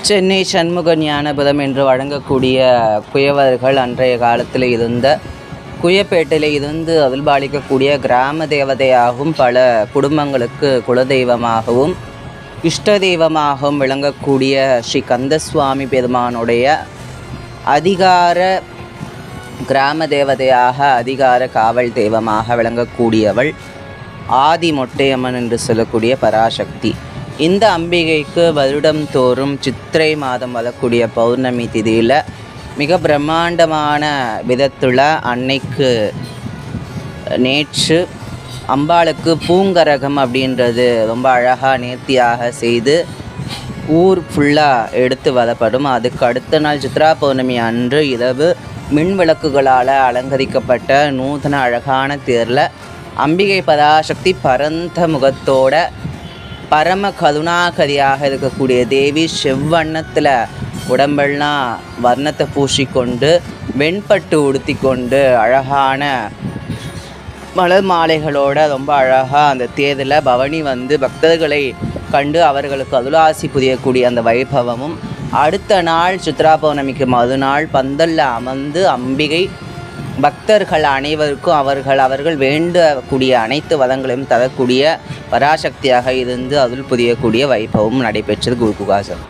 சென்னை சண்முக ஞானபதம் என்று வழங்கக்கூடிய குயவர்கள் அன்றைய காலத்தில் இருந்த குயப்பேட்டையில் இருந்து அருள்பாலிக்கக்கூடிய கிராம தேவதையாகவும் பல குடும்பங்களுக்கு குலதெய்வமாகவும் இஷ்ட தெய்வமாகவும் விளங்கக்கூடிய ஸ்ரீ கந்தசுவாமி பெருமானுடைய அதிகார கிராம தேவதையாக அதிகார காவல் தெய்வமாக விளங்கக்கூடியவள் ஆதி மொட்டையம்மன் என்று சொல்லக்கூடிய பராசக்தி. இந்த அம்பிகைக்கு வருடம் தோறும் சித்திரை மாதம் வரக்கூடிய பௌர்ணமி திதியில் மிக பிரம்மாண்டமான விதத்தில் அன்னைக்கு நேற்று அம்பாளுக்கு பூங்கரகம் அப்படின்றது ரொம்ப அழகாக நேர்த்தியாக செய்து ஊர் ஃபுல்லாக எடுத்து வரப்படும். அதுக்கு அடுத்த நாள் சித்ரா பௌர்ணமி அன்று இரவு மின் விளக்குகளால் அலங்கரிக்கப்பட்ட நூதன அழகான தேரில் அம்பிகை பராசக்தி பரந்த முகத்தோட பரம கருணாகரியாக இருக்கக்கூடிய தேவி செவ்வண்ணத்தில் உடம்பெல்லாம் வர்ணத்தை பூசிக்கொண்டு வெண்பட்டு உடுத்தி கொண்டு அழகான மலர் மாலைகளோட ரொம்ப அழகாக அந்த தேரில் பவனி வந்து பக்தர்களை கண்டு அவர்களுக்கு அருளாசி புரியக்கூடிய அந்த வைபவமும், அடுத்த நாள் சித்ரா பௌர்ணமிக்கு மறுநாள் பந்தலில் அமர்ந்து அம்பிகை பக்தர்கள் அனைவருக்கும் அவர்கள் வேண்டக்கூடிய அனைத்து வளங்களையும் தரக்கூடிய பராசக்தியாக இருந்து அருள் புரியக்கூடிய வைபவம் நடைபெற்றது குருகுகாசம்.